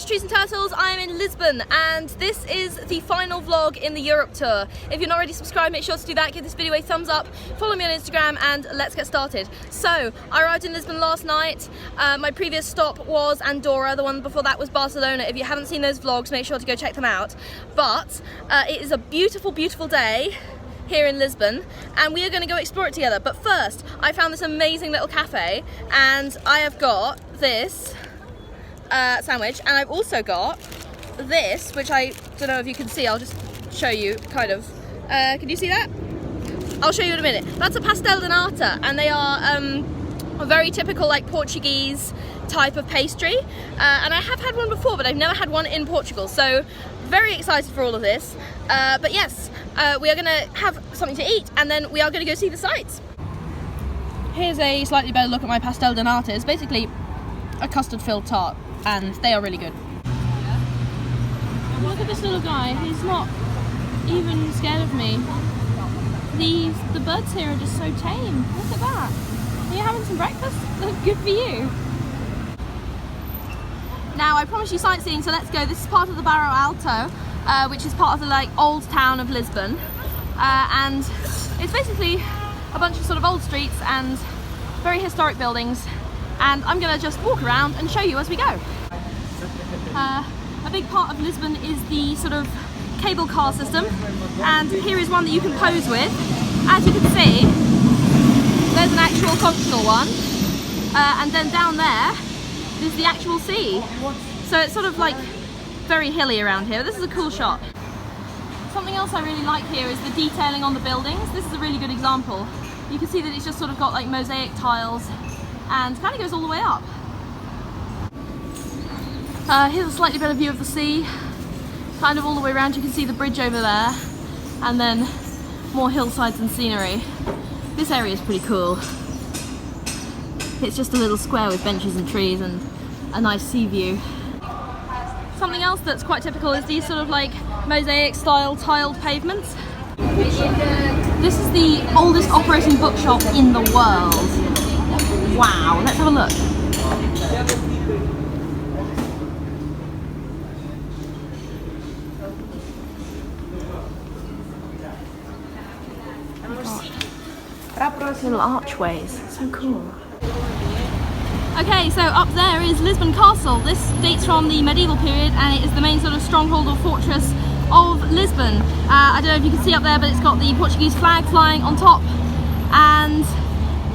to Trees and Turtles. I am in Lisbon and this is the final vlog in the Europe tour. If you're not already subscribed, make sure to do that, give this video a thumbs up, follow me on Instagram and let's get started. So, I arrived in Lisbon last night. My previous stop was Andorra, the one before that was Barcelona. If you haven't seen those vlogs, make sure to go check them out. But it is a beautiful, beautiful day here in Lisbon and we are going to go explore it together. But first, I found this amazing little cafe and I have got this sandwich, and I've also got this, which I don't know if you can see. I'll just show you, kind of. Can you see that? I'll show you in a minute. That's a pastel de nata, and they are a very typical, like, Portuguese type of pastry. And I have had one before, but I've never had one in Portugal, so very excited for all of this. But yes, we are going to have something to eat, and then we are going to go see the sights. Here's a slightly better look at my pastel de nata. It's basically a custard-filled tart, and they are really good. Look at this little guy. He's not even scared of me. The birds here are just so tame. Look at that. Are you having some breakfast? Good for you. Now, I promised you sightseeing, so let's go. This is part of the Bairro Alto, which is part of the old town of Lisbon, and it's basically a bunch of sort of old streets and very historic buildings. And I'm going to just walk around and show you as we go. A big part of Lisbon is the sort of cable car system, and here is one that you can pose with. As you can see, there's an actual functional one, and then down there is the actual sea. So it's sort of like very hilly around here. This is a cool shot. Something else I really like here is the detailing on the buildings. This is a really good example. You can see that it's just sort of got like mosaic tiles and kind of goes all the way up. Here's a slightly better view of the sea, kind of all the way around. You can see the bridge over there, and then more hillsides and scenery. This area is pretty cool. It's just a little square with benches and trees and a nice sea view. Something else that's quite typical is these sort of like mosaic style tiled pavements. This is the oldest operating bookshop in the world. Wow, let's have a look. Little archways, so cool. Okay, so up there is Lisbon Castle. This dates from the medieval period and it is the main sort of stronghold or fortress of Lisbon. I don't know if you can see up there, but it's got the Portuguese flag flying on top and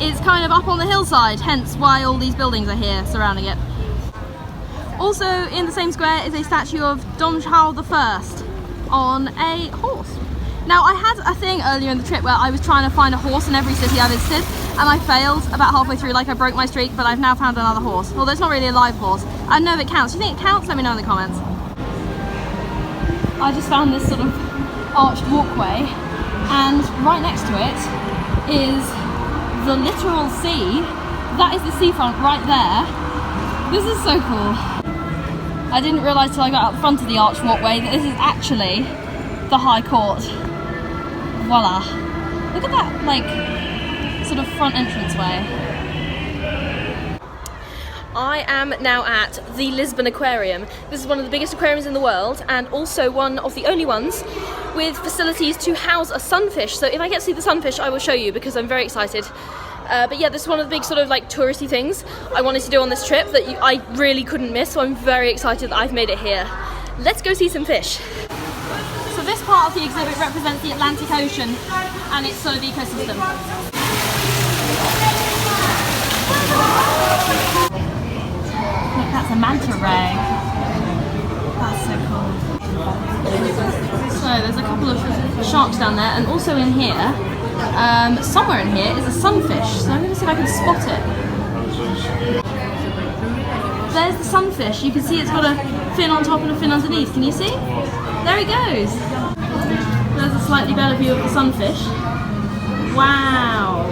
it's kind of up on the hillside, hence why all these buildings are here surrounding it. Also in the same square is a statue of Dom Charles I on a horse. Now, I had a thing earlier in the trip where I was trying to find a horse in every city I visited, and I failed about halfway through, like I broke my streak, but I've now found another horse. Although it's not really a live horse. I don't know if it counts. Do you think it counts? Let me know in the comments. I just found this sort of arched walkway, and right next to it is the literal sea. That is the seafront right there. This is so cool. I didn't realise till I got out the front of the arched walkway that this is actually the High Court. Voila. Look at that, like, sort of front entranceway. I am now at the Lisbon Aquarium. This is one of the biggest aquariums in the world and also one of the only ones with facilities to house a sunfish. So if I get to see the sunfish, I will show you because I'm very excited. But yeah, this is one of the big sort of like touristy things I wanted to do on this trip that I really couldn't miss, so I'm very excited that I've made it here. Let's go see some fish. So this part of the exhibit represents the Atlantic Ocean and its sort of ecosystem. Look, that's a manta ray. That's so cool. So there's a couple of sharks down there, and also in here, somewhere in here is a sunfish. So I'm going to see if I can spot it. There's the sunfish. You can see it's got a fin on top and a fin underneath. Can you see? There he goes. There's a slightly better view of the sunfish. Wow.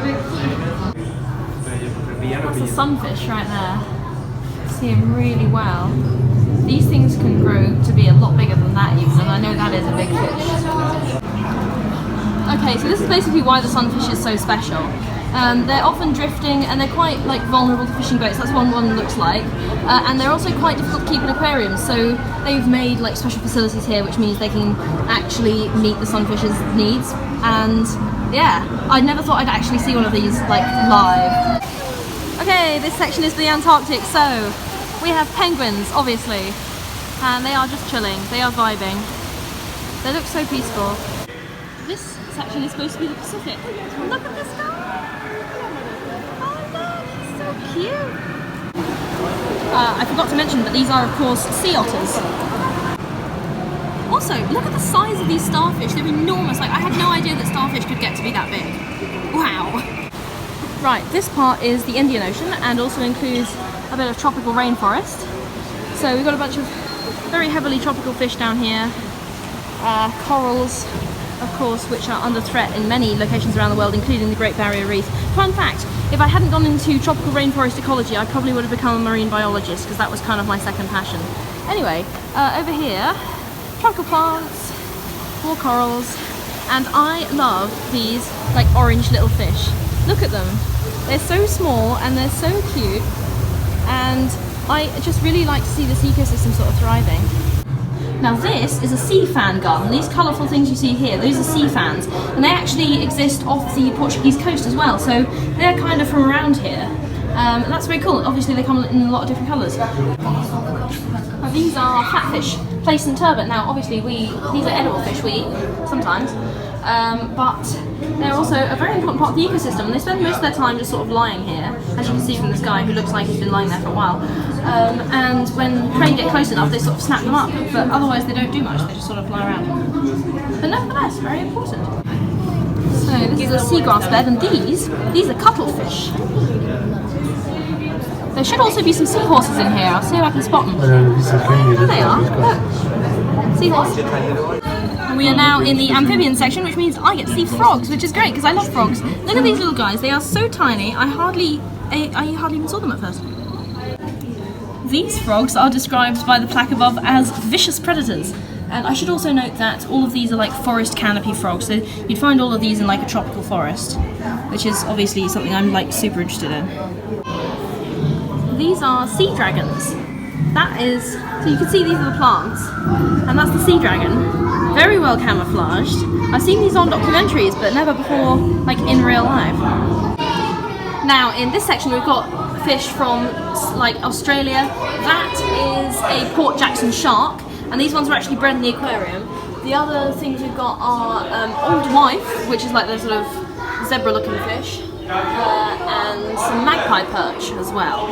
That's a sunfish right there. See him really well. These things can grow to be a lot bigger than that even, and I know that is a big fish. Okay, so this is basically why the sunfish is so special. They're often drifting and they're quite like vulnerable to fishing boats. That's what one looks like. And they're also quite difficult to keep in aquariums. So they've made like special facilities here, which means they can actually meet the sunfish's needs. And yeah, I never thought I'd actually see one of these like live. Okay, this section is the Antarctic. So we have penguins, obviously, and they are just chilling. They are vibing. They look so peaceful. This section is supposed to be the Pacific. Look at this guy! Oh look, he's so cute! I forgot to mention that these are, of course, sea otters. Also, look at the size of these starfish. They're enormous. Like, I had no idea that starfish could get to be that big. Wow! Right, this part is the Indian Ocean and also includes a bit of tropical rainforest. So we've got a bunch of very heavily tropical fish down here. Corals, of course, which are under threat in many locations around the world, including the Great Barrier Reef. Fun fact, if I hadn't gone into tropical rainforest ecology, I probably would have become a marine biologist, because that was kind of my second passion. Anyway, over here, tropical plants, more corals, and I love these like orange little fish. Look at them. They're so small and they're so cute, and I just really like to see this ecosystem sort of thriving. Now this is a sea fan garden. These colourful things you see here, those are sea fans, and they actually exist off the Portuguese coast as well, so they're kind of from around here. And that's very cool. Obviously they come in a lot of different colours. Now, these are flatfish, plaice and turbot. Now obviously these are edible fish we eat sometimes, but they're also a very important part of the ecosystem, and they spend most of their time just sort of lying here, as you can see from this guy who looks like he's been lying there for a while. And when prey get close enough, they sort of snap them up, but otherwise they don't do much, they just sort of fly around. But nevertheless, very important. So this is a seagrass bed, and these are cuttlefish. There should also be some seahorses in here. I'll see if I can spot them. There they are. Look. Seahorse. And we are now in the amphibian section, which means I get to see frogs, which is great because I love frogs. Look at these little guys. They are so tiny. I hardly even saw them at first. These frogs are described by the plaque above as vicious predators. And I should also note that all of these are like forest canopy frogs. So you'd find all of these in like a tropical forest, which is obviously something I'm like super interested in. These are sea dragons. That is, so you can see these are the plants, and that's the sea dragon. Very well camouflaged. I've seen these on documentaries, but never before, like in real life. Now, in this section we've got fish from like Australia. That is a Port Jackson shark, and these ones are actually bred in the aquarium. The other things we've got are old wife, which is like the sort of zebra-looking fish, and some magpie perch as well.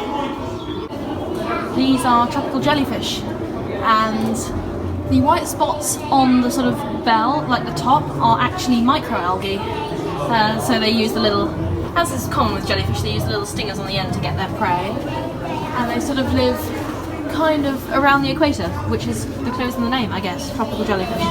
These are tropical jellyfish, and the white spots on the sort of bell, like the top, are actually microalgae. So they use the little, as is common with jellyfish, they use the little stingers on the end to get their prey. And they sort of live kind of around the equator, which is the clues in the name, I guess, tropical jellyfish.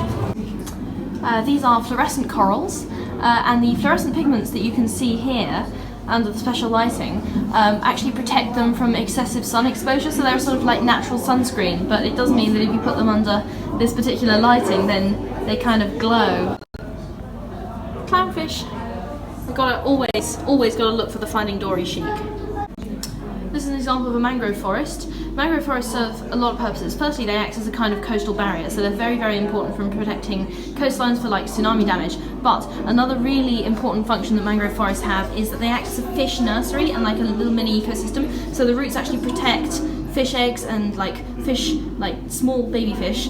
These are fluorescent corals, and the fluorescent pigments that you can see here under the special lighting actually protect them from excessive sun exposure, so they're sort of like natural sunscreen, but it does mean that if you put them under this particular lighting, then they kind of glow. Clownfish. We've got to always got to look for the Finding Dory chic. This is an example of a mangrove forest. Mangrove forests serve a lot of purposes. Firstly, they act as a kind of coastal barrier, so they're very, very important from protecting coastlines for like tsunami damage. But another really important function that mangrove forests have is that they act as a fish nursery and like a little mini ecosystem. So the roots actually protect fish eggs and like fish, like small baby fish,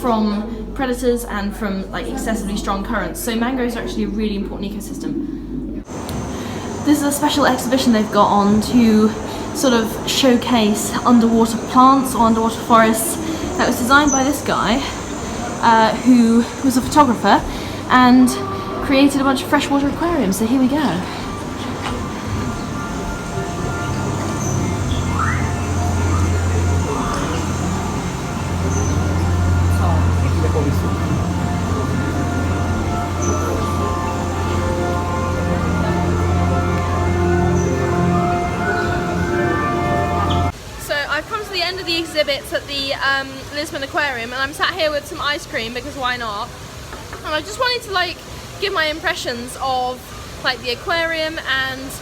from predators and from like excessively strong currents. So mangroves are actually a really important ecosystem. This is a special exhibition they've got on to sort of showcase underwater plants or underwater forests that was designed by this guy who was a photographer and created a bunch of freshwater aquariums. So here we go. End of the exhibits at the Lisbon Aquarium, and I'm sat here with some ice cream because why not? And I just wanted to like give my impressions of like the aquarium and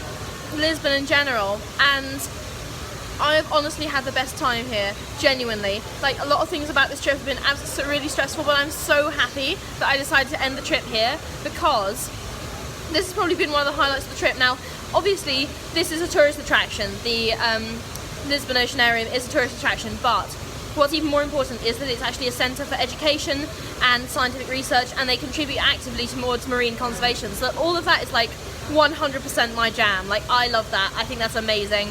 Lisbon in general, and I've honestly had the best time here, genuinely. Like, a lot of things about this trip have been absolutely really stressful, but I'm so happy that I decided to end the trip here, because this has probably been one of the highlights of the trip. Now, obviously, this is a tourist attraction. The Lisbon Oceanarium is a tourist attraction, but what's even more important is that it's actually a centre for education and scientific research, and they contribute actively towards marine conservation. So all of that is like 100% my jam. Like, I love that. I think that's amazing.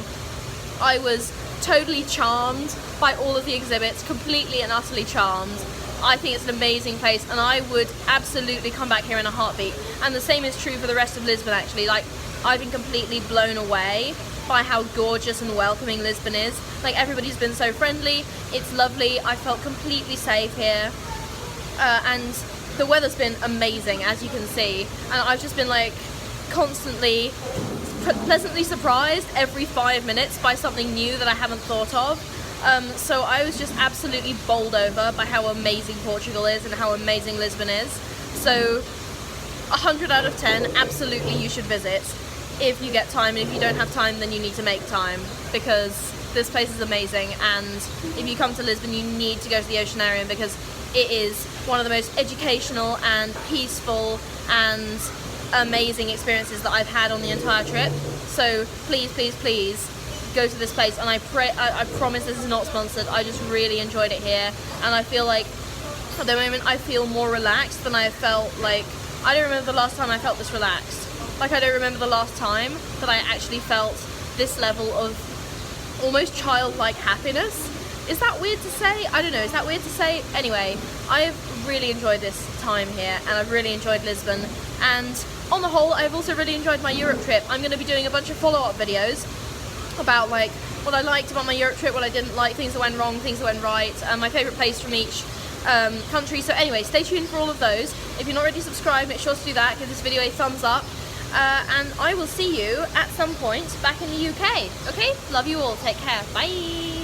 I was totally charmed by all of the exhibits, completely and utterly charmed. I think it's an amazing place, and I would absolutely come back here in a heartbeat. And the same is true for the rest of Lisbon, actually. Like, I've been completely blown away by how gorgeous and welcoming Lisbon is. Like, everybody's been so friendly, it's lovely, I felt completely safe here. And the weather's been amazing, as you can see. And I've just been like constantly pleasantly surprised every 5 minutes by something new that I haven't thought of. So I was just absolutely bowled over by how amazing Portugal is and how amazing Lisbon is. So 100 out of 10, absolutely you should visit if you get time, and if you don't have time, then you need to make time, because this place is amazing. And if you come to Lisbon, you need to go to the Oceanarium, because it is one of the most educational and peaceful and amazing experiences that I've had on the entire trip. So please, please, please go to this place, and I promise this is not sponsored. I just really enjoyed it here, and I feel like at the moment I feel more relaxed than I have felt. Like, I don't remember the last time I felt this relaxed. Like, I don't remember the last time that I actually felt this level of almost childlike happiness. Is that weird to say? I don't know, is that weird to say? Anyway, I've really enjoyed this time here, and I've really enjoyed Lisbon, and on the whole, I've also really enjoyed my Europe trip. I'm going to be doing a bunch of follow-up videos about like what I liked about my Europe trip, what I didn't like, things that went wrong, things that went right, and my favourite place from each country. So anyway, stay tuned for all of those. If you're not already subscribed, make sure to do that, give this video a thumbs up, and I will see you at some point back in the UK. Okay? Love you all. Take care. Bye!